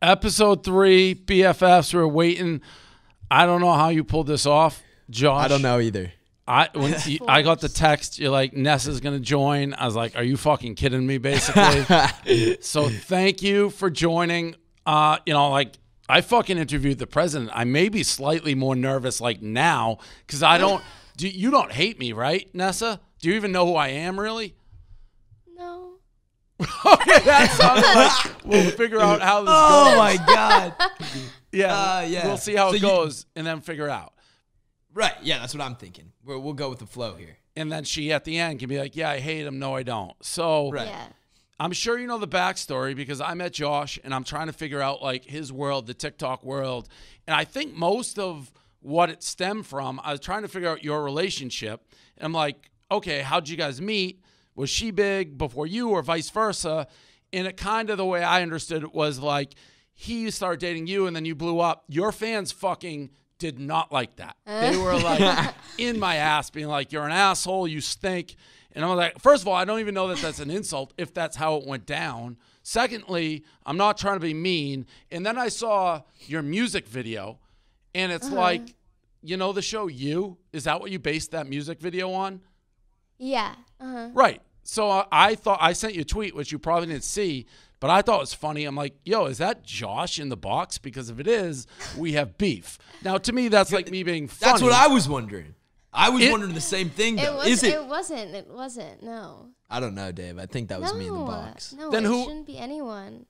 Episode 3, BFFs. We're waiting. I don't know how you pulled this off, Josh. I don't know either. I got the text. You're like, Nessa's going to join. I was like, are you fucking kidding me, basically? So thank you for joining. I fucking interviewed the president. I may be slightly more nervous now because I don't – you don't hate me, right, Nessa? Do you even know who I am, really? No. Okay, that sounds like we'll figure out how this goes. Oh, my God. Yeah. We'll see how it goes and then figure out. Right, yeah, that's what I'm thinking. We'll go with the flow here. And then she, at the end, can be like, yeah, I hate him. No, I don't. So right. Yeah. I'm sure you know the backstory because I met Josh, and I'm trying to figure out, his world, the TikTok world. And I think most of what it stemmed from, I was trying to figure out your relationship. And I'm like, okay, how'd you guys meet? Was she big before you or vice versa? And it kind of, the way I understood it was he started dating you, and then you blew up. Your fans fucking did not like that. They were in my ass being like, you're an asshole, you stink. And I'm like, first of all, I don't even know that that's an insult if that's how it went down. Secondly, I'm not trying to be mean. And then I saw your music video, and it's like, the show You? Is that what you based that music video on? Yeah. Right. So I thought I sent you a tweet, which you probably didn't see, but I thought it was funny. I'm like, yo, is that Josh in the box? Because if it is, we have beef. Now, to me, that's like me being funny. That's what I was wondering. I was wondering the same thing, though. It wasn't, no. I don't know, Dave. I think that was me in the box. No, then it shouldn't be anyone.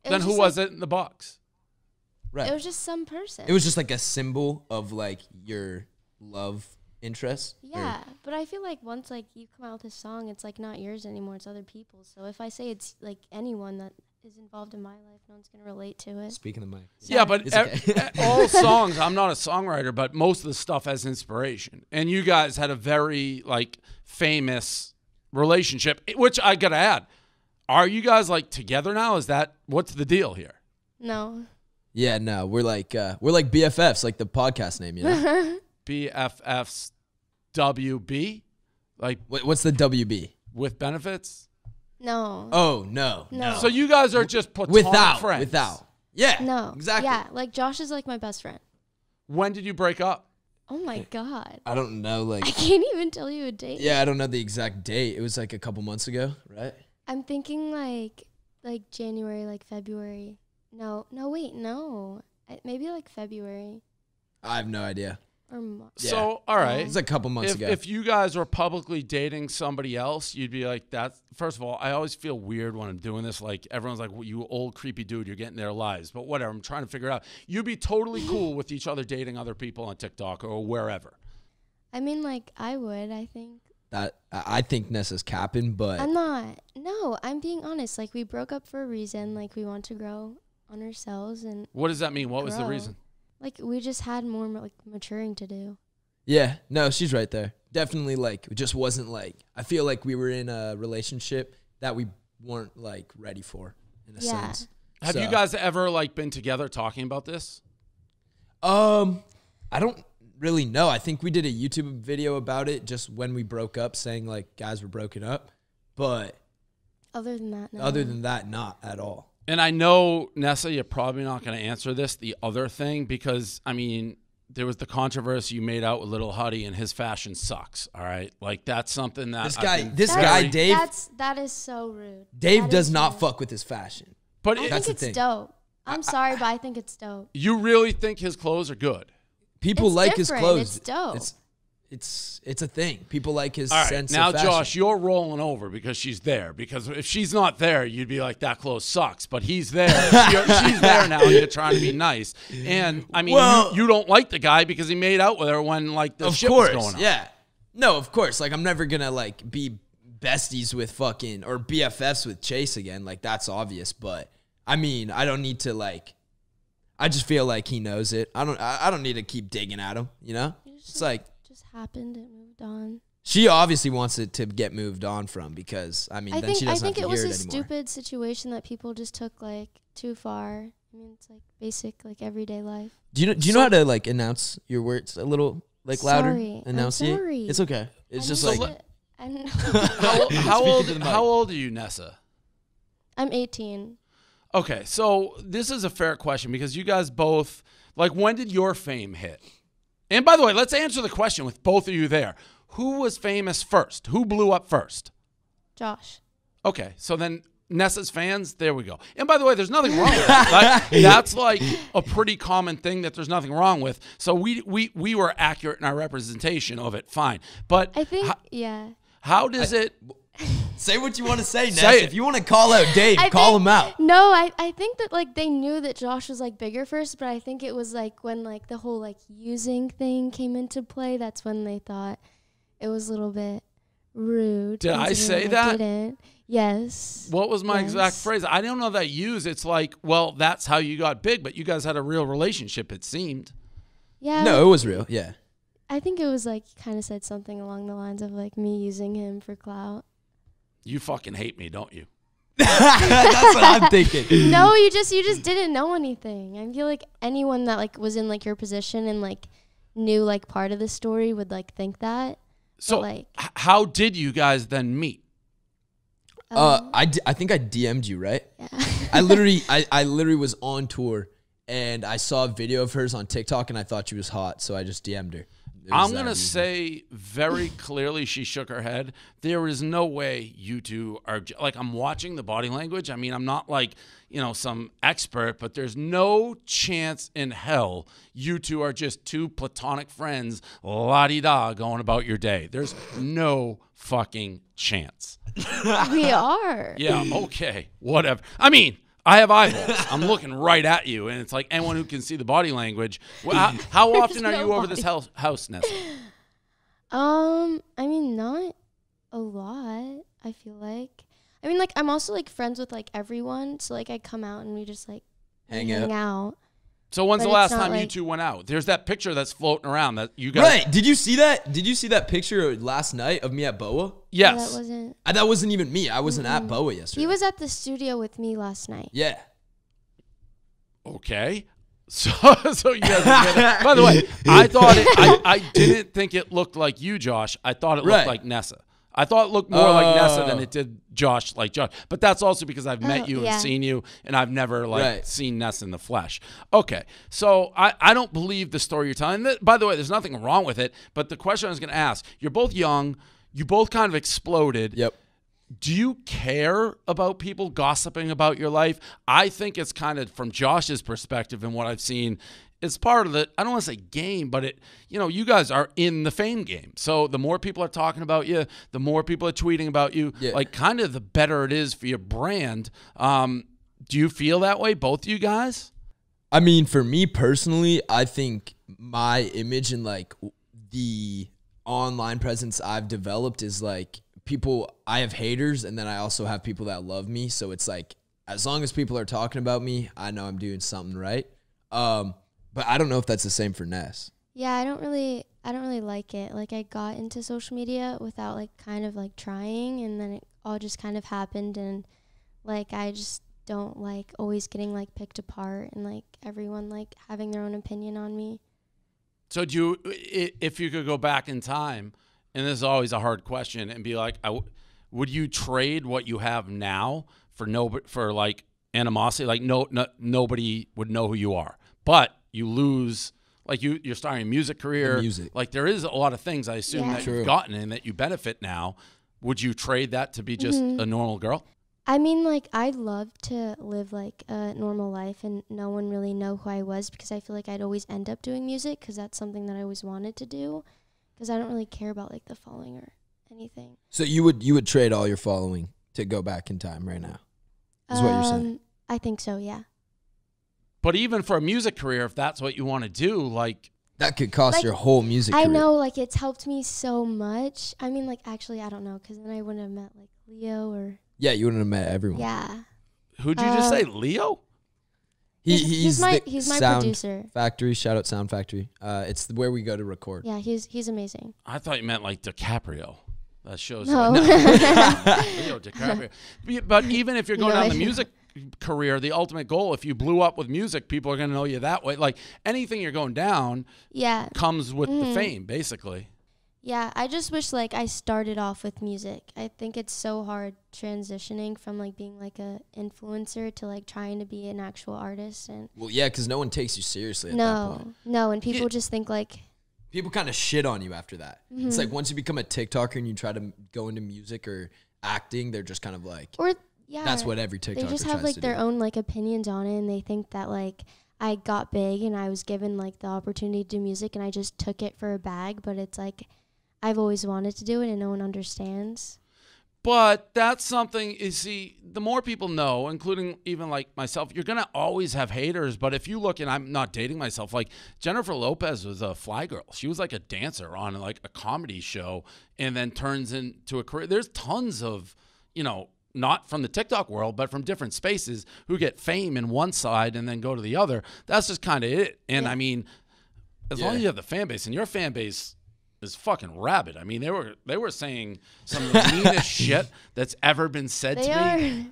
Then who was it in the box? Right. It was just some person. It was just a symbol of your love interest. Yeah, but I feel like once you come out with this song, it's not yours anymore. It's other people's. So if I say it's anyone that is involved in my life, no one's gonna relate to it. Speaking of Mike. Yeah, but all songs. I'm not a songwriter, but most of the stuff has inspiration. And you guys had a very famous relationship, which I gotta add. Are you guys together now? What's the deal here? No. Yeah, no, we're like BFFs, like the podcast name, you know. BFFs. WB? What's the WB? With benefits? No. Oh, no. So you guys are just platonic friends? Without. Yeah. No. Exactly. Yeah, Josh is my best friend. When did you break up? Oh, my God. I don't know, I can't even tell you a date. Yeah, I don't know the exact date. It was a couple months ago, right? I'm thinking January, February. No, wait, no. Maybe February. I have no idea. So, all right. It's a couple months ago. If you guys were publicly dating somebody else, you'd be like, that. First of all, I always feel weird when I'm doing this. Everyone's like, well, you old creepy dude, you're getting their lives. But whatever, I'm trying to figure it out. You'd be totally cool with each other dating other people on TikTok or wherever. I mean, I would, I think. I think Nessa's capping, but... I'm not. No, I'm being honest. We broke up for a reason. We want to grow on ourselves. And what does that mean? What was the reason? We just had more maturing to do. Yeah, no, she's right there. Definitely it just wasn't I feel we were in a relationship that we weren't ready for in a sense. Have you guys ever been together talking about this? I don't really know. I think we did a YouTube video about it just when we broke up, saying guys were broken up. But other than that, no. Other than that, not at all. And I know, Nessa, you're probably not going to answer this, the other thing, because, there was the controversy you made out with Little Huddy, and his fashion sucks, all right? That's something that... This guy, Dave... That is so rude. Dave does not fuck with his fashion. But I think it's dope. I'm sorry, but I think it's dope. You really think his clothes are good? People like his clothes. It's dope. It's a thing. People like his sense now, of fashion. Josh, you're rolling over because she's there. Because if she's not there, you'd be like, that clothes sucks. But he's there. She's there now, and you're trying to be nice. And, you don't like the guy because he made out with her when, the shit was going on. Yeah. No, of course. I'm never going to, be besties with fucking, or BFFs with Chase again. That's obvious. But, I don't need to, I just feel he knows it. I don't need to keep digging at him, you know? It's just happened and moved on. She obviously wants it to get moved on from because then she doesn't have to hear it anymore. I think it was a stupid situation that people just took too far. It's basic everyday life. Do you know how to announce your words a little louder? Sorry, Enunciate? I'm sorry. It's okay. It's just how old are you, Nessa? I'm 18. Okay, so this is a fair question because you guys both, like, when did your fame hit? And by the way, let's answer the question with both of you there. Who was famous first? Who blew up first? Josh. Okay, so then Nessa's fans, there we go. And by the way, there's nothing wrong with that. That's like a pretty common thing that there's nothing wrong with. So we were accurate in our representation of it, fine. But I think, yeah. How does it... Say what you want to say, Ness. Say it. If you want to call out Dave, call him out. No, I think that like they knew that Josh was like bigger first, but I think it was like when like the whole like using thing came into play, that's when they thought it was a little bit rude. Did I say that? Didn't. Yes. What was my exact phrase? I don't know that use. It's like, well, that's how you got big, but you guys had a real relationship, it seemed. Yeah. No, it was real. Yeah. I think it was like kind of said something along the lines of like me using him for clout. You fucking hate me, don't you? That's what I'm thinking. No, you just didn't know anything. I feel like anyone that like was in like your position and like knew like part of the story would like think that. So like, how did you guys then meet? I think I DM'd you, right? Yeah. I literally was on tour and I saw a video of hers on TikTok and I thought she was hot, so I just DM'd her. I'm going to say very clearly she shook her head. There is no way you two are, like, I'm watching the body language. I mean, I'm not like, you know, some expert, but there's no chance in hell you two are just two platonic friends, la-di-da, going about your day. There's no fucking chance. We are. Yeah, okay, whatever. I mean, I have eyeballs. I'm looking right at you, and it's like anyone who can see the body language. How often are you over this house, Nessa? I mean, not a lot, I feel like. I mean, like, I'm also, like, friends with, like, everyone. So, like, I come out and we just, like, hang out. So when's But the last it's not time you like- two went out? There's that picture that's floating around that you guys... Right. Did you see that? Did you see that picture last night of me at BOA? Yes. That wasn't. That wasn't even me. I wasn't at BOA yesterday. He was at the studio with me last night. Yeah. Okay. So you guys by the way, I didn't think it looked like you, Josh. I thought it looked Right. like Nessa. I thought it looked more like Nessa than it did Josh, like Josh. But that's also because I've met you yeah. and seen you, and I've never Right. seen Nessa in the flesh. Okay, so I don't believe the story you're telling. By the way, there's nothing wrong with it. But the question I was going to ask: you're both young. You both kind of exploded. Yep. Do you care about people gossiping about your life? I think it's kind of from Josh's perspective and what I've seen. It's part of the, I don't want to say game, but it, you know, you guys are in the fame game. So the more people are talking about you, the more people are tweeting about you, like kind of the better it is for your brand. Do you feel that way, both of you guys? I mean, for me personally, I think my image and like the online presence I've developed is like people, I have haters and then I also have people that love me. So it's like, as long as people are talking about me, I know I'm doing something right. But I don't know if that's the same for Ness. Yeah, I don't really like it. Like, I got into social media without, like, kind of, like, trying, and then it all just kind of happened, and, like, I just don't like always getting, like, picked apart and, like, everyone, like, having their own opinion on me. So do you, if you could go back in time, and this is always a hard question, and be like, would you trade what you have now for like animosity? Like nobody would know who you are, but you lose, like you're starting a music career. Music. Like there is a lot of things I assume that True. you've gotten and that you benefit now. Would you trade that to be just a normal girl? I mean, like, I'd love to live, like, a normal life and no one really know who I was, because I feel like I'd always end up doing music because that's something that I always wanted to do, because I don't really care about, like, the following or anything. So you would trade all your following to go back in time right now, is what you're saying? I think so, yeah. But even for a music career, if that's what you want to do, like... That could cost Like, your whole music I career. know, like, it's helped me so much. I mean, like, actually, I don't know, because then I wouldn't have met, like, Leo or... Yeah, you wouldn't have met everyone. Yeah. Who'd you just say, Leo? He's my Sound producer. Factory. Shout out Sound Factory. It's where we go to record. Yeah, he's amazing. I thought you meant like DiCaprio. That shows No. Leo DiCaprio. But even if you're going No, down the I- music career, the ultimate goal, if you blew up with music, people are going to know you that way. Like anything you're going down Yeah. comes with the fame, basically. Yeah, I just wish like I started off with music. I think it's so hard transitioning from like being like a influencer to like trying to be an actual artist. And Well, yeah, because no one takes you seriously at that point. No, and people just think like People kind of shit on you after that. It's like once you become a TikToker and you try to go into music or acting, they're just kind of like, that's what every TikToker they just have like their own like opinions on it, and they think that like I got big and I was given like the opportunity to do music and I just took it for a bag, but it's like I've always wanted to do it and no one understands. But that's something, you see, the more people know, including even like myself, you're going to always have haters. But if you look, and I'm not dating myself, like Jennifer Lopez was a fly girl. She was like a dancer on like a comedy show and then turns into a career. There's tons of, you know, not from the TikTok world, but from different spaces who get fame in one side and then go to the other. That's just kind of it. And I mean, as long as you have the fan base, and your fan base is fucking rabid. I mean, they were saying some of the meanest shit that's ever been said to me.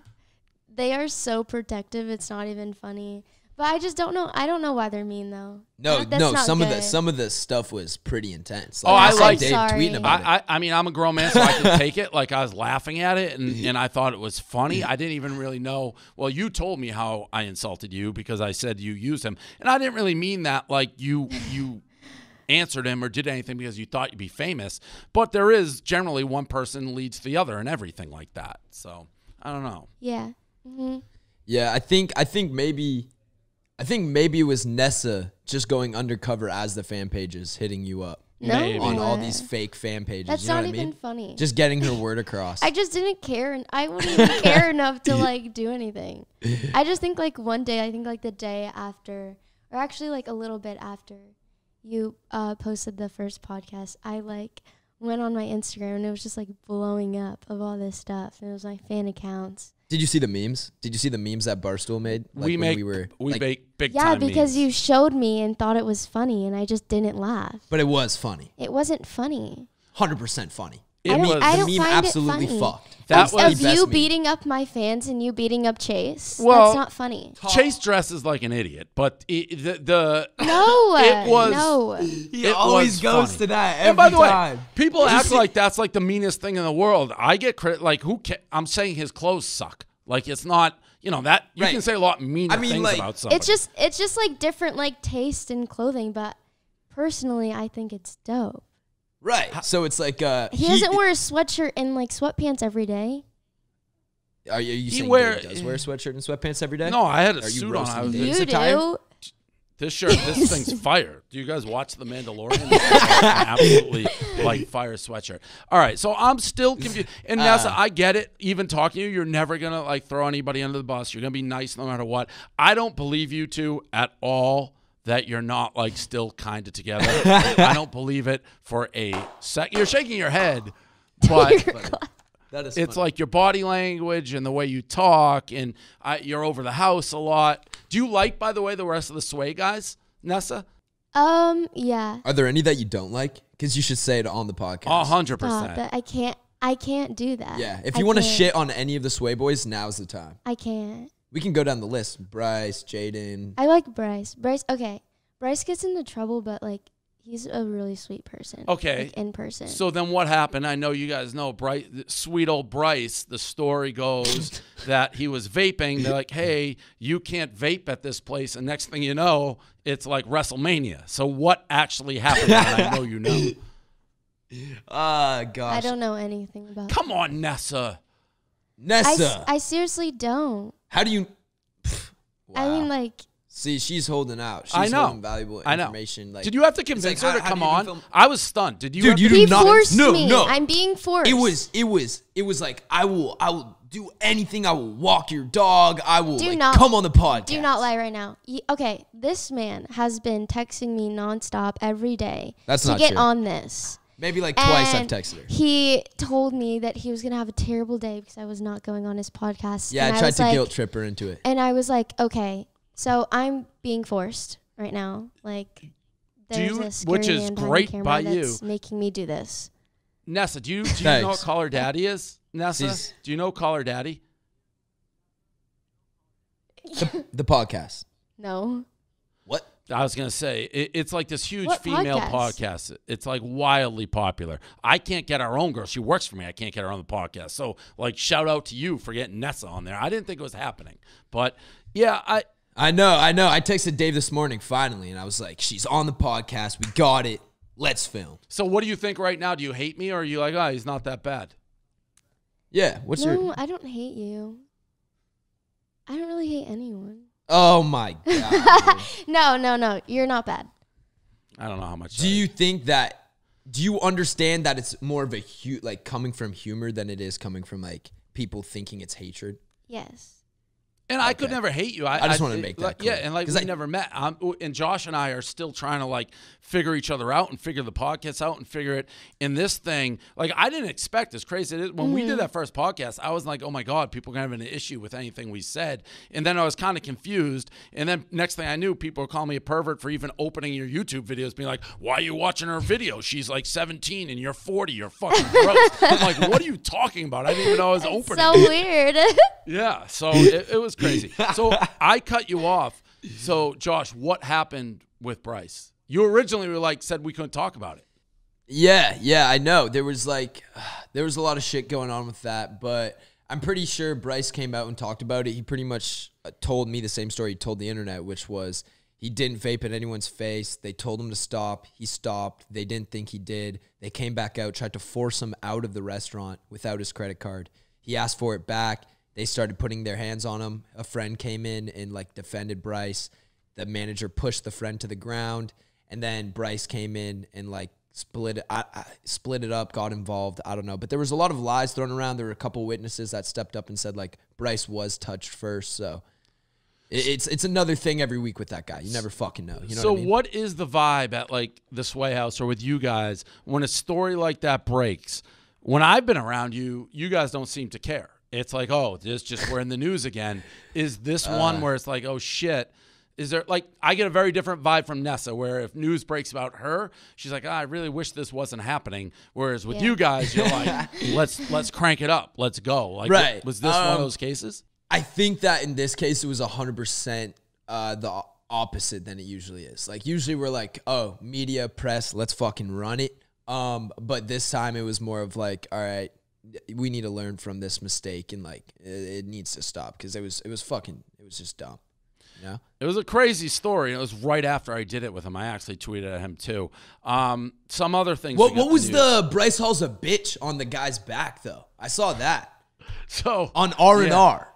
They are so protective. It's not even funny. But I just don't know. I don't know why they're mean though. No. Some of the stuff was pretty intense. Like, I like Dave tweeting about it. I mean, I'm a grown man, so I can take it. Like I was laughing at it, and I thought it was funny. I didn't even really know. Well, you told me how I insulted you because I said you used him, and I didn't really mean that. Like you answered him or did anything because you thought you'd be famous. But there is generally one person leads the other and everything like that. So I don't know. Yeah. Mm-hmm. Yeah, I think maybe it was Nessa just going undercover as the fan pages hitting you up. No. On all these fake fan pages. That's you know not what even I mean? funny. Just getting her word across. I just didn't care, and I wouldn't even care enough to like do anything. I just think like one day, I think like the day after, or actually like a little bit after you posted the first podcast, I like went on my Instagram and it was just like blowing up of all this stuff, and it was my fan accounts. Did you see the memes? Did you see the memes that Barstool made? Like we make big time because memes. you showed me and thought it was funny, and I just didn't laugh. But it was funny. It wasn't funny. 100% funny. I don't meme find absolutely it funny. fucked. That was of you beating up my fans and you beating up Chase. Well, that's not funny. Chase dresses like an idiot, but No, it was. no. He It always was goes funny. to that every And by the time. way, people act like that's like the meanest thing in the world. I get credit. Like I'm saying his clothes suck. Like it's not, you know, that you can say a lot meaner things like, about somebody. It's just like different like taste in clothing, but personally I think it's dope. Right. So it's like he doesn't wear a sweatshirt and like sweatpants every day. Are you saying Dave does wear a sweatshirt and sweatpants every day? No, I had a Are you suit on. roasting I was Dave's You attire? do. this thing's fire. Do you guys watch The Mandalorian? It's absolutely like fire sweatshirt. All right, so I'm still confused. And Nessa, I get it. Even talking to you, you're never gonna like throw anybody under the bus. You're gonna be nice no matter what. I don't believe you two at all that you're not like still kind of together. I don't believe it for a sec. You're shaking your head, but That is it's funny. like your body language and the way you talk, and you're over the house a lot. Do you like, by the way, the rest of the Sway guys, Nessa? Yeah. Are there any that you don't like? Because you should say it on the podcast. 100%. But I can't do that. Yeah. If you want to shit on any of the Sway boys, now's the time. I can't. We can go down the list. Bryce, Jaden. I like Bryce. Okay. Bryce gets into trouble, but like he's a really sweet person. Okay. Like, in person. So then what happened? I know you guys know Bryce, sweet old Bryce. The story goes that he was vaping. They're like, hey, you can't vape at this place. And next thing you know, it's like WrestleMania. So what actually happened? And I know you know. Gosh. I don't know anything about Come on, Nessa. Nessa. I seriously don't. How do you... I mean, like... See, she's holding out. She's I know. holding valuable information. Like, did you have to convince her to how come do you on? film- I was stunned. Did you? Dude, have you to do He not. forced No, me. no. I'm being forced. It was like, I will do anything. I will walk your dog. I will come on the podcast. Do not lie right now. Okay, this man has been texting me nonstop every day That's to not get true. on this. Maybe like twice I've And texted her. He told me that he was going to have a terrible day because I was not going on his podcast. Yeah, and I tried was to like, guilt trip her into it. And I was like, okay, so I'm being forced right now. Like, there's a scary which is man behind great the camera by that's you. making me do this. Nessa, do you know what Call Her Daddy is? Nessa, She's- do you know Call Her Daddy? The podcast. No. What? I was going to say, it's like this huge What female podcast? podcast. It's like wildly popular. I can't get our own girl. She works for me. I can't get her on the podcast. So, like, shout out to you for getting Nessa on there. I didn't think it was happening. But, yeah, I know. I texted Dave this morning finally, and I was like, she's on the podcast. We got it. Let's film. So what do you think right now? Do you hate me, or are you like, oh, he's not that bad? Yeah. What's No, your... I don't hate you. I don't really hate anyone. Oh, my God. No. You're not bad. I don't know how much. Do you think that... Do you understand that it's more of a like coming from humor than it is coming from like people thinking it's hatred? Yes. And I could never hate you. I just want to make that clear. Yeah, and like we never met. And Josh and I are still trying to like figure each other out and figure the podcast out and figure it. In this thing, like I didn't expect as crazy as it is. When we did that first podcast, I was like, oh my God, people are going to have an issue with anything we said. And then I was kind of confused. And then next thing I knew, people were calling me a pervert for even opening your YouTube videos, being like, why are you watching her video? She's like 17 and you're 40. You're fucking gross. I'm like, what are you talking about? I didn't even know I was opening. So weird. Yeah, so it was crazy. So I cut you off. So, Josh, what happened with Bryce? You originally were like, said we couldn't talk about it. Yeah, I know. There was a lot of shit going on with that, but I'm pretty sure Bryce came out and talked about it. He pretty much told me the same story he told the internet, which was he didn't vape in anyone's face. They told him to stop. He stopped. They didn't think he did. They came back out, tried to force him out of the restaurant without his credit card. He asked for it back. They started putting their hands on him. A friend came in and like defended Bryce. The manager pushed the friend to the ground, and then Bryce came in and like split it up, got involved. I don't know, but there was a lot of lies thrown around. There were a couple witnesses that stepped up and said like Bryce was touched first. So it's another thing every week with that guy. You never fucking know. You know so what I mean? What is the vibe at like the Sway House or with you guys when a story like that breaks? When I've been around you, you guys don't seem to care. It's like, oh, we're in the news again. Is this one where it's like, oh, shit. Is there, like, I get a very different vibe from Nessa, where if news breaks about her, she's like, I really wish this wasn't happening. Whereas with you guys, you're like, let's crank it up. Let's go. Like, right. Was this one of those cases? I think that in this case, it was 100% the opposite than it usually is. Like, usually we're like, oh, media, press, let's fucking run it. But this time it was more of like, all right, we need to learn from this mistake, and like it needs to stop because it was just dumb. Yeah, it was a crazy story. It was right after I did it with him. I actually tweeted at him too. Some other things. What was the Bryce Hall's a bitch on the guy's back though? I saw that. So on R&R.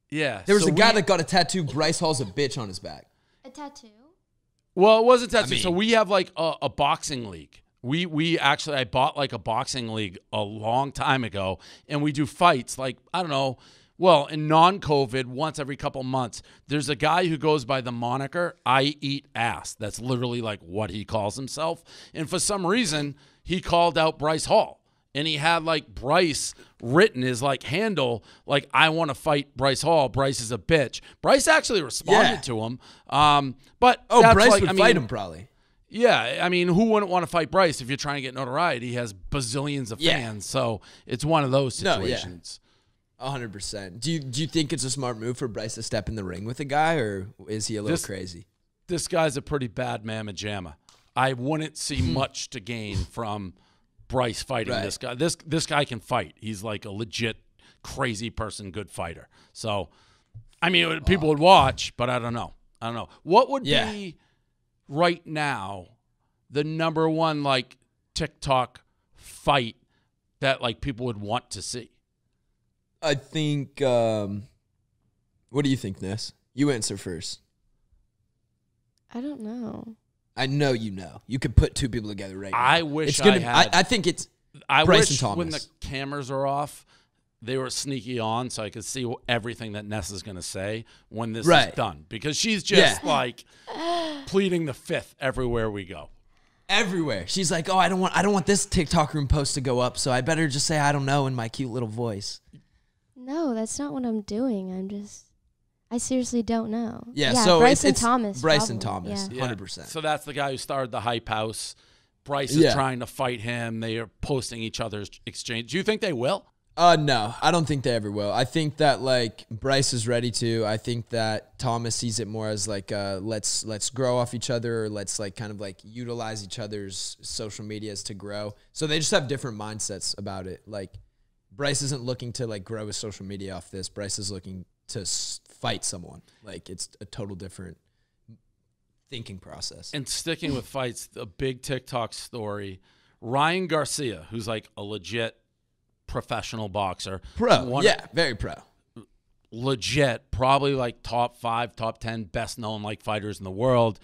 Yeah, there was a guy that got a tattoo. Bryce Hall's a bitch on his back. A tattoo? Well, it wasn't tattoo. So we have like a boxing league. I bought like a boxing league a long time ago, and we do fights like, I don't know, well, in non-COVID, once every couple months. There's a guy who goes by the moniker, I Eat Ass. That's literally like what he calls himself. And for some reason, he called out Bryce Hall, and he had like Bryce written his like handle, like, I want to fight Bryce Hall. Bryce is a bitch. Bryce actually responded to him. But Bryce would fight him probably. Yeah, I mean, who wouldn't want to fight Bryce if you're trying to get notoriety? He has bazillions of fans, so it's one of those situations. 100%. Do you think it's a smart move for Bryce to step in the ring with a guy, or is he a little crazy? This guy's a pretty bad mamma jamma. I wouldn't see much to gain from Bryce fighting this guy. This guy can fight. He's like a legit crazy person, good fighter. So, I mean, people would watch, but I don't know. What would be right now the number one like TikTok fight that like people would want to see? I think what do you think, Ness? You answer first. I don't know. I know you know. You could put two people together right now. I wish I had. I think it's I Bryce wish and Thomas. when the cameras are off, they were sneaky on so I could see everything that Nessa's going to say when this is done. Because she's just like pleading the fifth everywhere we go. Everywhere. She's like, oh, I don't want this TikTok room post to go up, so I better just say I don't know in my cute little voice. No, that's not what I'm doing. I seriously don't know. Yeah, so Bryce and it's Thomas. Bryce and probably. Thomas, 100%. So that's the guy who started the Hype House. Bryce is trying to fight him. They are posting each other's exchange. Do you think they will? No, I don't think they ever will. I think that like Bryce is ready to. I think that Thomas sees it more as like let's grow off each other, or let's like kind of like utilize each other's social medias to grow. So they just have different mindsets about it. Like Bryce isn't looking to like grow his social media off this. Bryce is looking to fight someone. Like it's a total different thinking process. And sticking with fights, a big TikTok story, Ryan Garcia, who's like a legit professional boxer. Very pro. Legit, probably like top 5, top 10 best known like fighters in the world,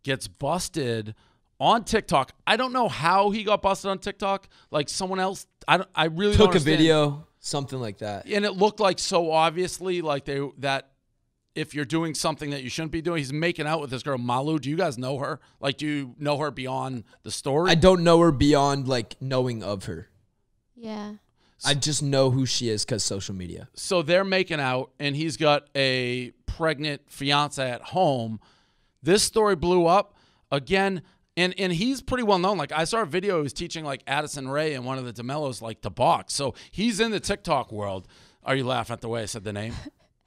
gets busted on TikTok. I don't know how he got busted on TikTok. Like someone else, I really don't understand. Took a video, something like that. And it looked like so obviously like that if you're doing something that you shouldn't be doing. He's making out with this girl, Malu. Do you guys know her? Like, do you know her beyond the story? I don't know her beyond like knowing of her. Yeah. I just know who she is because social media. So they're making out, and he's got a pregnant fiance at home. This story blew up again, and he's pretty well known. Like I saw a video, he was teaching like Addison Rae and one of the DeMellos like to box. So he's in the TikTok world. Are you laughing at the way I said the name?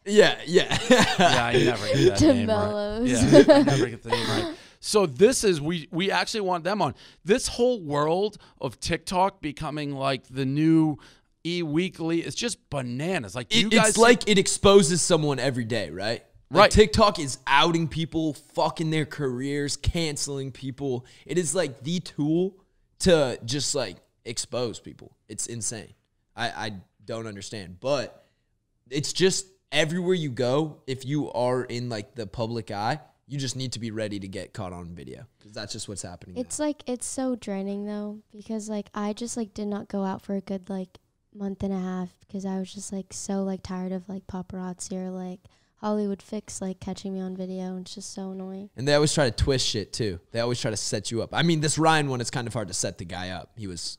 Yeah. Yeah, I never get that name right. Yeah, I never get the name right. So this is, we actually want them on. This whole world of TikTok becoming like the new E-Weekly, it's just bananas. Like it's like it exposes someone every day, right? Like Right. TikTok is outing people, fucking their careers, canceling people. It is like the tool to just like expose people. It's insane. I don't understand. But it's just everywhere you go, if you are in like the public eye, you just need to be ready to get caught on video because that's just what's happening. It's now. like, it's so draining though, because like I just like did not go out for a good like month and a half because I was just like so like tired of like paparazzi or like Hollywood Fix like catching me on video, and it's just so annoying. And they always try to twist shit too. They always try to set you up. I mean, this Ryan one, it's kind of hard to set the guy up. He was,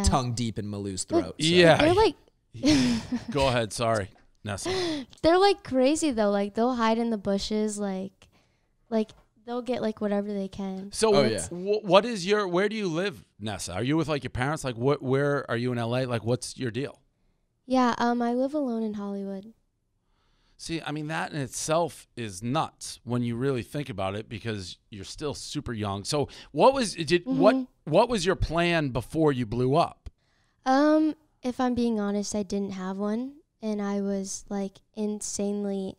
tongue deep in Malu's throat. So. Yeah. They're like, Go ahead. Sorry, Nessa. they're like crazy though. Like they'll hide in the bushes, like they'll get like whatever they can. So yeah. what is where do you live, Nessa? Are you with like your parents? Like where are you in LA? Like what's your deal? Yeah, I live alone in Hollywood. See, I mean, that in itself is nuts when you really think about it because you're still super young. So what was what was your plan before you blew up? If I'm being honest, I didn't have one, and I was like insanely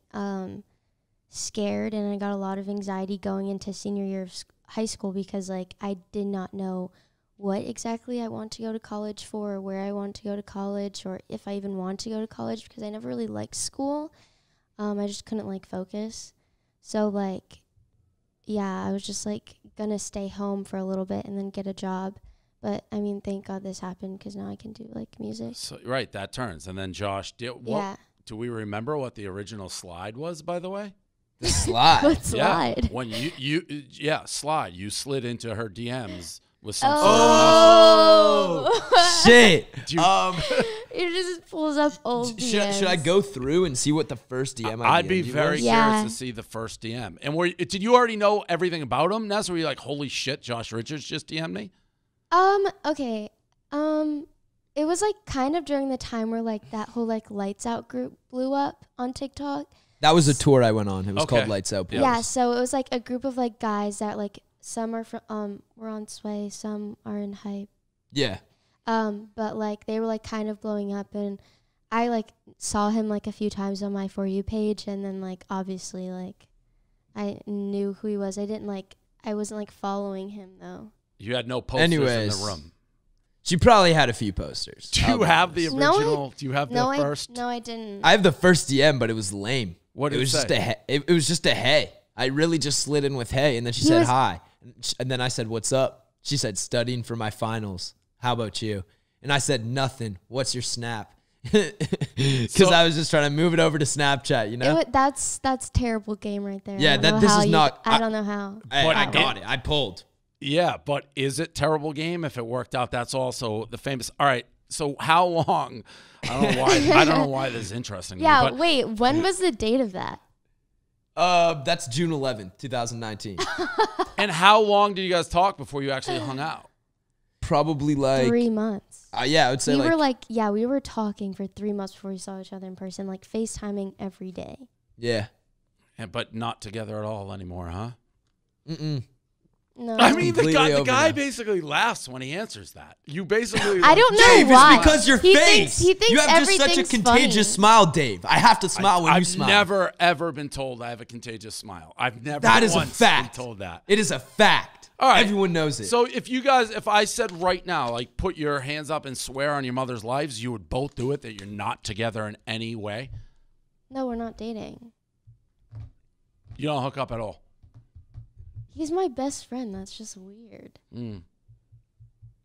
scared, and I got a lot of anxiety going into senior year of high school because like I did not know what exactly I want to go to college for, or where I want to go to college, or if I even want to go to college because I never really liked school. I just couldn't like focus. So like, yeah, I was just like gonna stay home for a little bit and then get a job. But I mean, thank God this happened because now I can do like music. So, right, that turns. And then Josh, do we remember what the original slide was, by the way? The slide. What slide? Yeah, when slide. You slid into her DMs with some. Shit. It just pulls up old DMs. Should I go through and see what the first DM I'd be very curious to see the first DM. And did you already know everything about him? Ness, were you like, holy shit, Josh Richards just DM'd me? Okay. It was like kind of during the time where like that whole like Lights Out group blew up on TikTok. That was a tour I went on. It was called Lights Out. Yeah, so it was like a group of like guys that like some are from were on Sway, some are in Hype. Yeah. But like they were like kind of blowing up, and I like saw him like a few times on my For You page, and then like obviously like I knew who he was. I wasn't like following him though. You had no posters in the room. She probably had a few posters. Do you have the original? Do you have the first? No, I didn't. I have the first DM, but it was lame. What did it say? It was just a hey. I really just slid in with hey, and then she said hi. And then I said, what's up? She said, studying for my finals. How about you? And I said, nothing. What's your Snap? Because I was just trying to move it over to Snapchat, you know? That's terrible game right there. Yeah, I don't know how. I got it. I pulled. Yeah, but is it terrible game if it worked out? That's also the famous. All right, so how long? I don't know why this is interesting. Yeah, to me, wait. When was the date of that? That's June 11th, 2019. And how long did you guys talk before you actually hung out? probably like 3 months. Yeah, I would say we were talking for 3 months before we saw each other in person, like FaceTiming every day. Yeah. But not together at all anymore, huh? Mm-mm. No. I mean, the Completely guy over basically laughs when he answers that. You basically. I don't know Dave, why. it's because your He face. thinks you have just such a everything's contagious funny. smile, Dave. I have to smile when you I've smile. never ever been told I have a contagious smile. I've never. That is a once fact. Been told that. It is a fact. All right. Everyone knows it. So if I said right now, like, put your hands up and swear on your mother's lives, you would both do it, that you're not together in any way? No, we're not dating. You don't hook up at all? He's my best friend. That's just weird.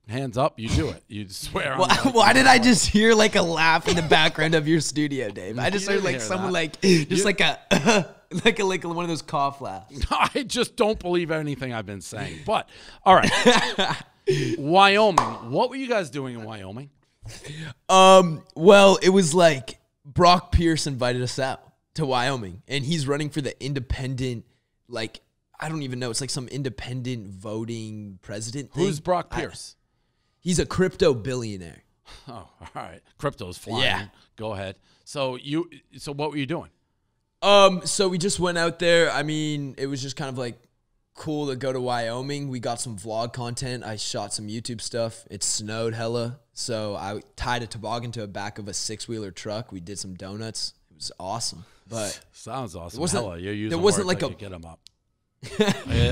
Hands up, you do it. You swear on Why did I just hear like a laugh in the background of your studio, Dave? I just You heard didn't like hear someone that. like just like a like one of those cough laughs. I just don't believe anything I've been saying. But, all right. Wyoming. What were you guys doing in Wyoming? Well, it was like Brock Pierce invited us out to Wyoming, and he's running for the independent, like, I don't even know. It's like some independent voting president thing. Who's Brock Pierce? He's a crypto billionaire. Oh, all right. Crypto's flying. Yeah. Go ahead. So what were you doing? So we just went out there. I mean, it was just kind of like cool to go to Wyoming. We got some vlog content. I shot some YouTube stuff. It snowed hella. So I tied a toboggan to the back of a 6-wheeler truck. We did some donuts. It was awesome. But Sounds awesome. It wasn't- Hella, you're using there wasn't words like I a- could get them up.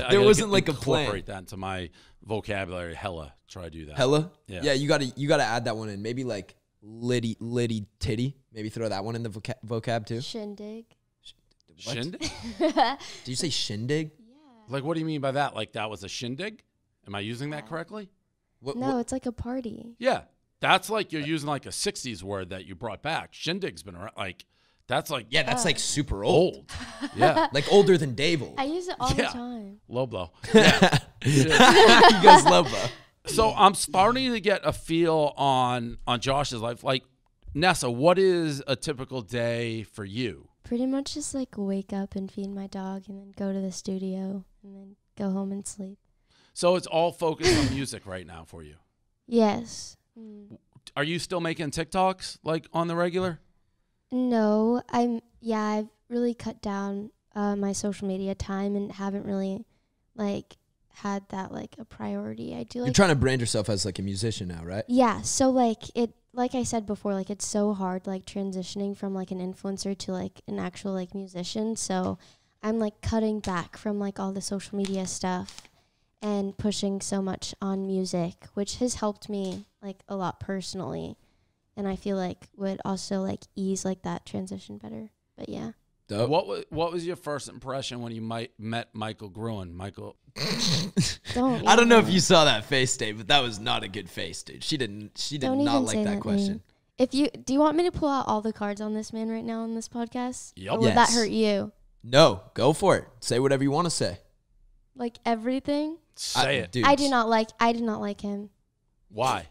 there wasn't like a plan. Incorporate that into my vocabulary. Hella. Try to do that. Hella? Yeah. You gotta add that one in. Maybe like litty titty. Maybe throw that one in the vocab too. Shindig. What? Shindig? Did you say shindig? Like, what do you mean by that? Like, that was a shindig? Am I using that correctly? No, it's like a party. Yeah. That's like you're using like a 60s word that you brought back. Shindig's been around. Like, that's like Yeah, that's like super old. old. Yeah. Like older than Dave old. I use it all the time. Low blow. Yeah. You guys love that. So I'm starting to get a feel on Josh's life. Like, Nessa, what is a typical day for you? Pretty much just like wake up and feed my dog and then go to the studio and then go home and sleep. So it's all focused on music right now for you. Yes. Are you still making TikToks like on the regular? No, I've really cut down my social media time and haven't really like had that like a priority. I do like You're trying to brand yourself as like a musician now, right? Yeah, so like I said before, like it's so hard like transitioning from like an influencer to like an actual like musician. So I'm like cutting back from like all the social media stuff and pushing so much on music, which has helped me like a lot personally. And I feel like would also like ease like that transition better. But yeah. Dope. What was your first impression when you met Michael Gruen? Michael. I don't know if you saw that face, Dave, but that was not a good face, dude. She did Don't not even like say that that question. name. Do you want me to pull out all the cards on this man right now on this podcast? Yep. Or would that Yes. hurt you? No, go for it. Say whatever you want to say. Like everything? Say it. Dude. I do not like him. Why?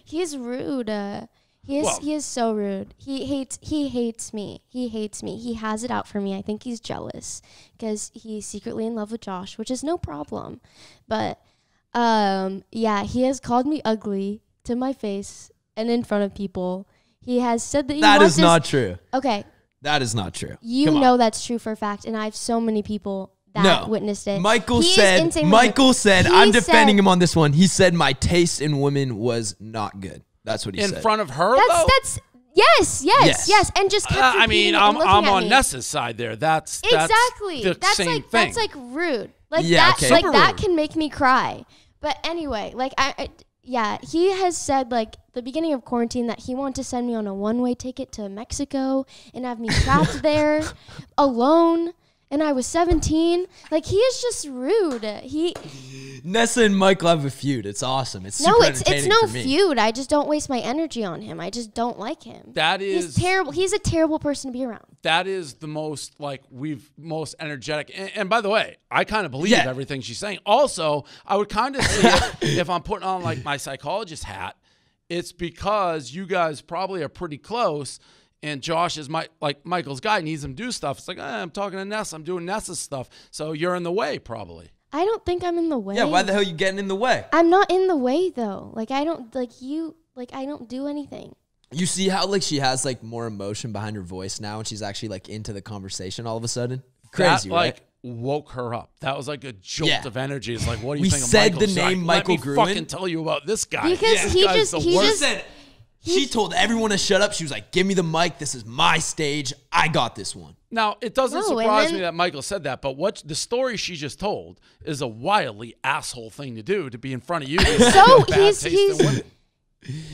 He's rude. He is so rude. He hates me. He hates me. He has it out for me. I think he's jealous because he's secretly in love with Josh, which is no problem. But yeah, he has called me ugly to my face and in front of people. He has said that That is not true. Okay, That is not true. you Come on. know that's true for a fact, and I have so many people that witnessed it. Michael He is said, insane with Michael it. said, He I'm defending said- him on this one. He said my taste in women was not good. That's what he In said. front of her, though? That's yes, and just kept I repeating mean, it I'm and looking at on me. Nessa's side there. That's Exactly. the That's same like thing. that's like rude. Like Yeah, that okay. like Super that rude. can make me cry. But anyway, like yeah, he has said like the beginning of quarantine that he wanted to send me on a one-way ticket to Mexico and have me trapped there alone. And I was 17. Like he is just rude. Nessa and Michael have a feud. It's awesome. It's super No, it's entertaining no for me. feud. I just don't waste my energy on him. I just don't like him. That is He's terrible. He's a terrible person to be around. That is the most most energetic. And by the way, I kind of believe Yeah. everything she's saying. Also, I would kind of see it if I'm putting on like my psychologist hat. It's because you guys probably are pretty close. And Josh is Michael's guy, needs him to do stuff. It's like, I'm talking to Nessa. I'm doing Nessa's stuff. So you're in the way, probably. I don't think I'm in the way. Yeah, why the hell are you getting in the way? I'm not in the way though. Like I don't I don't do anything. You see how like she has like more emotion behind her voice now, and she's actually like into the conversation all of a sudden. Crazy, that, right? Like woke her up. That was like a jolt of energy. It's like, what do you We think of said Michael? the name Michael Let me Gruen. fucking tell you about this guy. Because This he guy's just- the he worst. just- Said she told everyone to shut up. She was like, "Give me the mic. This is my stage. I got this one." Now, it doesn't No, and surprise then- me that Michael said that, but what the story she just told is a wildly asshole thing to do, to be in front of you. So he's women.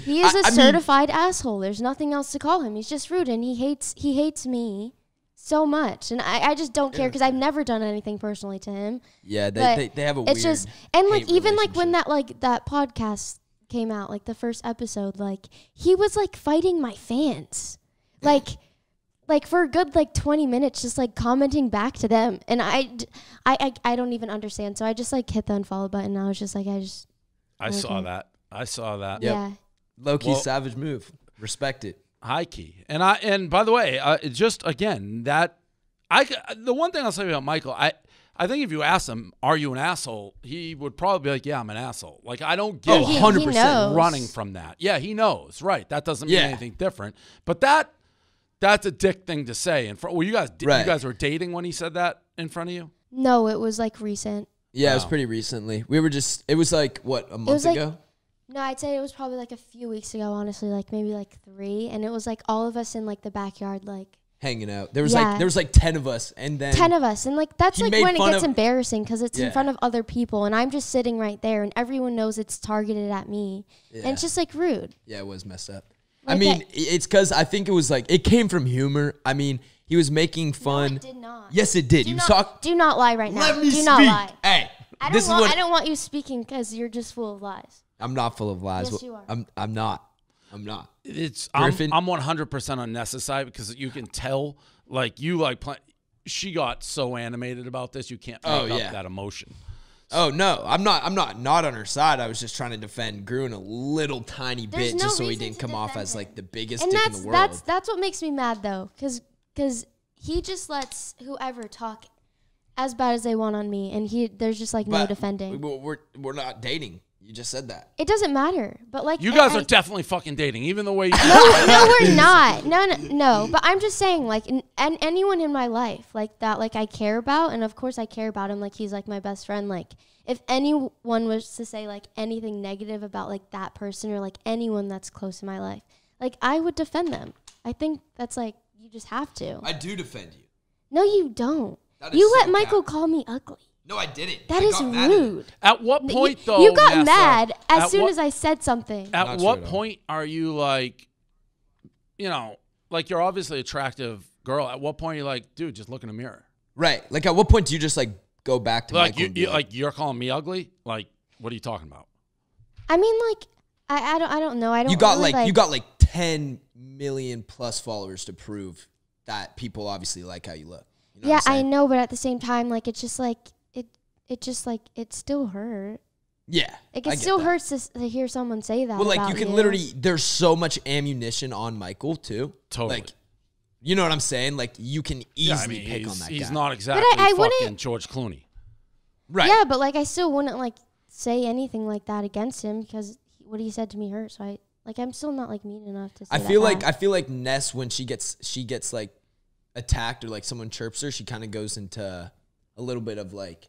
he is I a mean- certified asshole. There's nothing else to call him. He's just rude, and he hates me so much, and I just don't care because I've never done anything personally to him. Yeah, But they have a weird. it's just, and like hate even like when relationship. that podcast came out, like the first episode, like he was like fighting my fans, like for a good like 20 minutes, just like commenting back to them, and I don't even understand. So I just like hit the unfollow button. And I was just like, I saw that. I saw that. Yep. yeah. Low key Well- savage move. Respect it. High key. And by the way, it just again the one thing I'll say about Michael, I think if you ask him, "Are you an asshole?" he would probably be like, "Yeah, I'm an asshole." Like I don't get Oh, He 100% knows. running from that. Yeah, he knows. Right. That doesn't mean Yeah. anything different. But that's a dick thing to say. And well, you Right. guys were dating when he said that in front of you? No, it was like recent. Yeah, it was Wow. pretty recently. It was like, what, a month was like- ago? No, I'd say it was probably like a few weeks ago, honestly, like maybe like 3. And it was like all of us in like the backyard, like Hanging out. There was Yeah. like 10 of us. And then 10 of us. And like that's He like made when it fun gets of- embarrassing because it's Yeah. in front of other people. And I'm just sitting right there and everyone knows it's targeted at me. Yeah. And it's just like rude. Yeah, it was messed up. Like I mean, it's because I think it was like, it came from humor. I mean, he was making fun. No, it did not. Yes, it did. Do You not, talk. do not lie right now. Let me do speak. not lie. Hey, I this is don't, what I don't want you speaking because you're just full of lies. I'm not full of lies. Yes, you are. I'm not. I'm not. I'm Griffin? 100% on Nessa's side because you can tell, like you like she got so animated about this, you can't make up that emotion. Oh no, I'm not on her side. I was just trying to defend Gruen a little tiny There's bit, no just so he reason didn't to come off defend as him. like the biggest And dick in the world. that's what makes me mad though, because he just lets whoever talk as bad as they want on me, and there's just like no But defending. We're not dating. You just said that. It doesn't matter, but like You guys are definitely fucking dating, even the way you no, we're not. No. But I'm just saying, like, and anyone in my life, like that, like I care about, and of course I care about him. Like he's like my best friend. Like if anyone was to say like anything negative about like that person or like anyone that's close in my life, like I would defend them. I think that's like you just have to. I do defend you. No, you don't. That is You so let Michael cap. call me ugly. No, I didn't. That I is got mad at him. rude. At what point, You- though, you got Nessa, mad as at soon what- as I said something. At Not what true at all. point are you like, like you're obviously an attractive girl. At what point are you like, dude, just look in the mirror? Right. Like, at what point do you just like go back to Like Michael? and be you're calling me ugly? Like, what are you talking about? I mean, like I don't know. I don't. you got really, like 10 million plus followers to prove that people obviously like how you look. You know Yeah, what I'm I saying? know, but at the same time, like it's just like it just like it still hurt. Yeah. Like I it get still that. hurts to hear someone say that. Well, like about you can literally. There's so much ammunition on Michael too. Totally. Like, you know what I'm saying? Like you can easily Yeah, I mean, pick on that he's guy. not exactly I fucking wouldn't- George Clooney. Right. Yeah, but like I still wouldn't like say anything like that against him because what he said to me hurt. So I'm still not like mean enough to say I that feel back. like Ness when she gets like attacked or like someone chirps her, she kind of goes into a little bit of like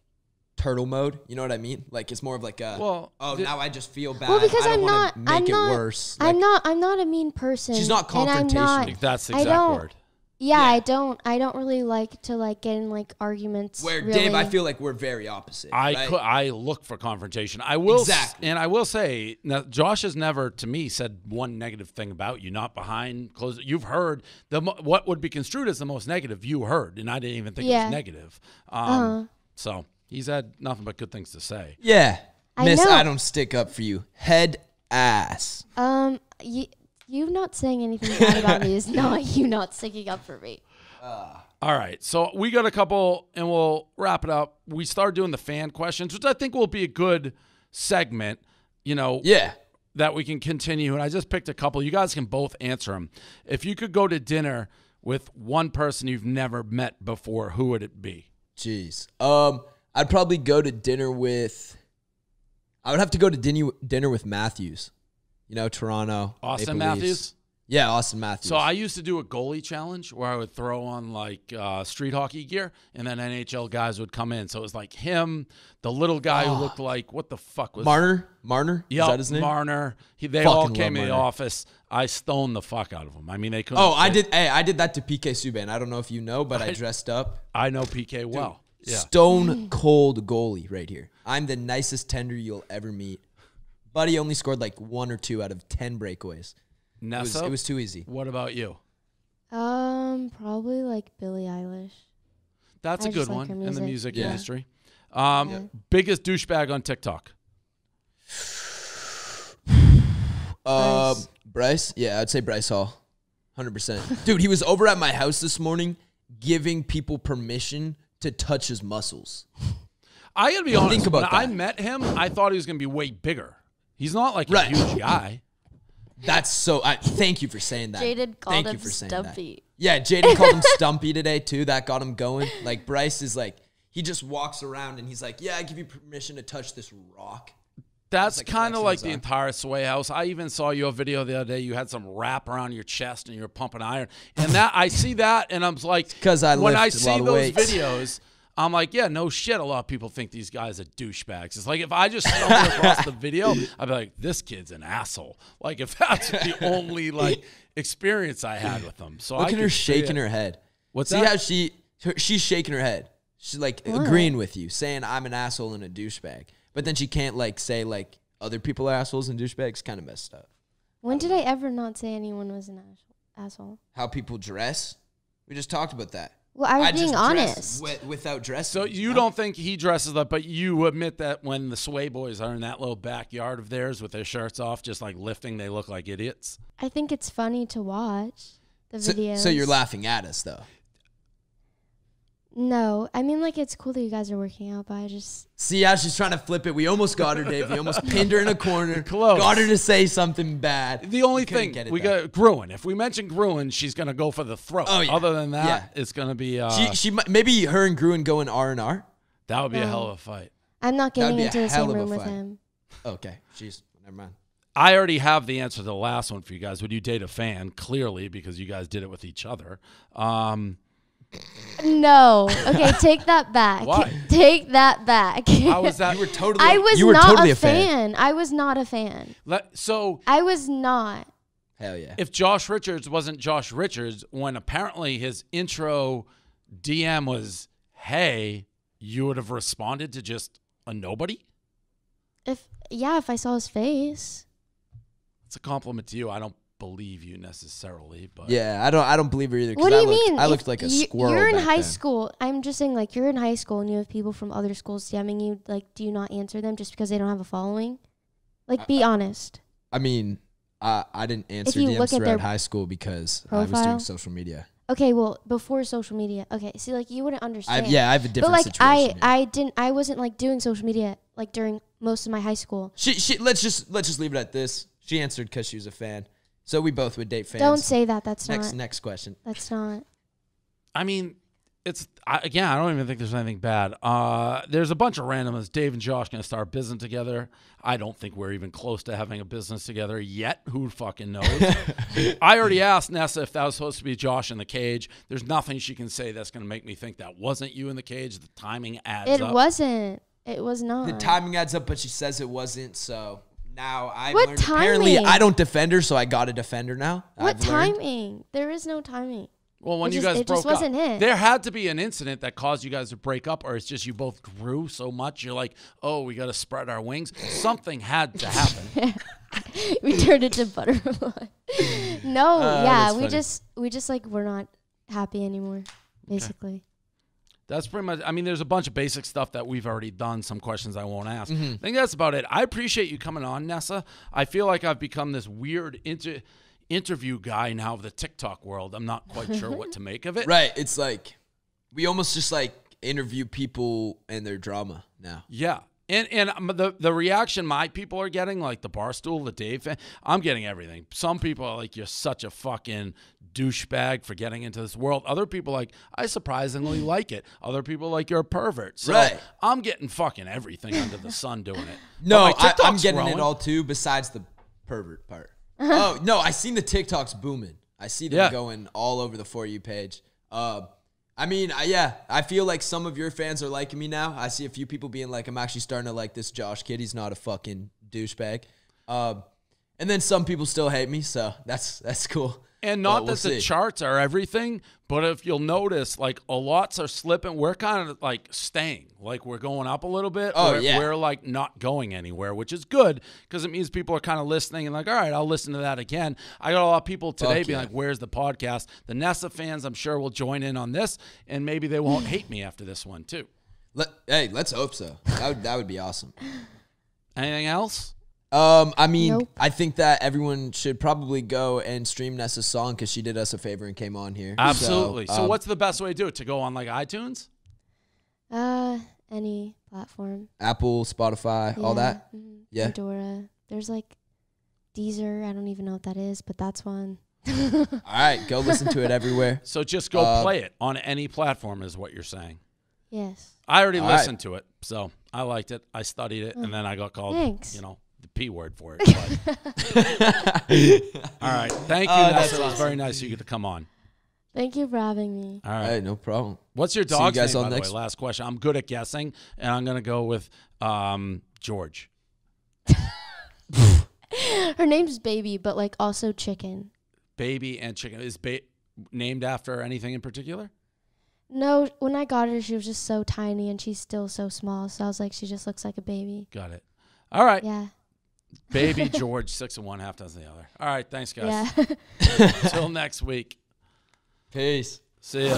turtle mode. You know what I mean? Like it's more of like a now I just feel bad. Well, because I don't I'm wanna not. make I'm it not. worse. I'm Like, not a mean person. She's not and I'm confrontational. not- Like, that's the I exact don't- word. Yeah, Yeah. I don't really like to like get in like arguments. Where really. Dave, I feel like we're very opposite. right? I look for confrontation. I will Exactly. and I will say now, Josh has never to me said one negative thing about you. Not behind closed. You've heard what would be construed as the most negative. You heard, and I didn't even think it Yeah. was negative. So he's had nothing but good things to say. Yeah, I Miss, know. I don't stick up for you. Head ass. You not saying anything bad about me is not you not sticking up for me. All right, so we got a couple, and we'll wrap it up. We started doing the fan questions, which I think will be a good segment. Yeah. That we can continue. And I just picked a couple. You guys can both answer them. If you could go to dinner with one person you've never met before, who would it be? Jeez. I'd probably go to dinner with. I would have to go to dinner with Matthews. You know, Toronto. Austin Maple Leafs. Matthews? Yeah, Austin Matthews. So I used to do a goalie challenge where I would throw on like street hockey gear, and then NHL guys would come in. So it was like him, the little guy who looked like, what the fuck was Marner? Is that his name? Marner. They Fucking all love came in the Marner. office. I stoned the fuck out of them. I mean, they couldn't. Oh, I did. Hey, I did that to PK Subban. I don't know if you know, but I dressed up. I know PK well. Yeah. Stone cold goalie right here. I'm the nicest tender you'll ever meet. Buddy only scored like 1 or 2 out of 10 breakaways. Nessa, It was too easy. what about you? Probably like Billie Eilish. That's I a just good like one her in the music. music Yeah. industry. Biggest douchebag on TikTok? Bryce? Yeah, I'd say Bryce Hall. 100%. Dude, he was over at my house this morning giving people permission to touch his muscles. I gotta be honest. Think about when that. I met him, I thought he was gonna be way bigger. He's not like a Right. huge guy. That's so. Thank you for saying that. Jaden called Thank him you for saying Stumpy. that. Yeah, Jaden called him Stumpy today too. That got him going. Like Bryce is like, he just walks around and he's like, yeah, I give you permission to touch this rock. That's like kind of flexing like his the arm. entire Sway House. I even saw your video the other day. You had some wrap around your chest and you were pumping iron. And that I see that and I'm like, 'cause I when lift I a see lot of those weights. videos, I'm like, yeah, no shit. A lot of people think these guys are douchebags. It's like if I just stumbled across the video, I'd be like, this kid's an asshole. Like if that's the only like experience I had with them. So Look I at her could see shaking it. her head. What's See that? how she's shaking her head. She's like agreeing with you, saying I'm an asshole and a douchebag. But then she can't like say like other people are assholes and douchebags. Kind of messed up. When did I ever not say anyone was an asshole? How people dress. We just talked about that. Well, I was just being dress honest. without dressing. So you don't think he dresses up, but you admit that when the Sway boys are in that little backyard of theirs with their shirts off, just like lifting, they look like idiots? I think it's funny to watch the videos. So you're laughing at us though. No, I mean like it's cool that you guys are working out, but I just See how she's trying to flip it. We almost got her, Dave. We almost pinned her in a corner. Close. Got her to say something bad. The only couldn't thing get it we done. got Gruen. If we mention Gruen, she's gonna go for the throat. Oh, yeah. Other than that, Yeah. it's gonna be Maybe her and Gruen go in R&R. that would be a hell of a fight. I'm not That'd getting be a into the hell same of a room with fight. him. Okay, jeez, never mind. I already have the answer to the last one for you guys. Would you date a fan? Clearly, because you guys did it with each other. No. Okay, take that back. Why? Take that back. How was that? You were totally. I was you were not totally a fan. I was not a fan. So I was not. Hell yeah. if Josh Richards wasn't Josh Richards, when apparently his intro DM was, hey, you would have responded to just a nobody? If I saw his face. It's a compliment to you. I don't believe you necessarily, but Yeah, I don't believe her either. 'cause What do you I looked, mean? I If looked like a squirrel. You're in back high then. school. I'm just saying, like, you're in high school and you have people from other schools DMing you. Like, do you not answer them just because they don't have a following? Like, be honest. I mean, I didn't answer you DMs look at throughout their high school because I was doing profile? social media. Okay, well, before social media. Okay, see, like, you wouldn't understand. I have a different But like, situation. I wasn't like doing social media like during most of my high school. She let's just leave it at this. She answered because she was a fan. So we both would date fans. Don't say that. That's not. Next question. That's not. I mean, again, I don't even think there's anything bad. There's a bunch of randomness. Dave and Josh going to start business together. I don't think we're even close to having a business together yet. Who fucking knows? I already asked Nessa if that was supposed to be Josh in the cage. There's nothing she can say that's going to make me think that wasn't you in the cage. The timing adds It up. wasn't. It was not. The timing adds up, but she says it wasn't. So now I've What learned. Apparently, timing? I don't defend her, so I got to defend her now. What I've learned. timing? There is no timing. Well, when It you just- guys it broke just wasn't up, it. there had to be an incident that caused you guys to break up, or it's just you both grew so much. You're like, oh, we got to spread our wings. Something had to happen. We turned into butterfly. No, that's we funny. just like we're not happy anymore, basically. That's pretty much, I mean, there's a bunch of basic stuff that we've already done, some questions I won't ask. Mm-hmm. I think that's about it. I appreciate you coming on, Nessa. I feel like I've become this weird interview guy now of the TikTok world. I'm not quite sure what to make of it. Right. It's like we almost just like interview people and their drama now. Yeah. And the reaction my people are getting, like the Barstool, the Dave fan, I'm getting everything. Some people are like, you're such a fucking douchebag for getting into this world. Other people are like, I surprisingly like it. Other people are like, you're a pervert. So Right. I'm getting fucking everything under the sun doing it. No, But my I'm TikTok's getting growing. it all too, besides the pervert part. Oh, no, I seen the TikToks booming. I see them going all over the For You page. I mean, I feel like some of your fans are liking me now. I see a few people being like, I'm actually starting to like this Josh kid. He's not a fucking douchebag. And then some people still hate me, so that's cool. And not We'll that the see. charts are everything, but if you'll notice, like a lots are slipping. We're kind of like staying, like we're going up a little bit. Oh, we're, yeah. We're like not going anywhere, which is good because it means people are kind of listening and like, all right, I'll listen to that again. I got a lot of people today Fuck being yeah. like, where's the podcast? The NESSA fans, I'm sure, will join in on this, and maybe they won't hate me after this one too. Hey, let's hope so. That would be awesome. Anything else? I mean, Nope. I think that everyone should probably go and stream Nessa's song because she did us a favor and came on here. Absolutely. So, So, what's the best way to do it? To go on like iTunes? Any platform. Apple, Spotify, all that? Mhm. Yeah. Pandora. There's like Deezer. I don't even know what that is, but that's one. All right, go listen to it everywhere. So just go play it on any platform is what you're saying. Yes. I already All right. listened to it, so I liked it. I studied it, and then I got called, Thanks. you know, the P word for it. But. All right. Thank you, that's Nessa. It was very nice you get to come on. Thank you for having me. All right. Hey, no problem. What's your See you dog's guys name, on by next- the way? Last question. I'm good at guessing, and I'm going to go with George. Her name's Baby, but like also Chicken. Baby and chicken. Is named after anything in particular? No, when I got her, she was just so tiny and she's still so small. So I was like, she just looks like a baby. Got it. All right. Yeah. Baby George, 6 and 1, half dozen the other. All right. Thanks, guys. Yeah. Till next week. Peace. See ya.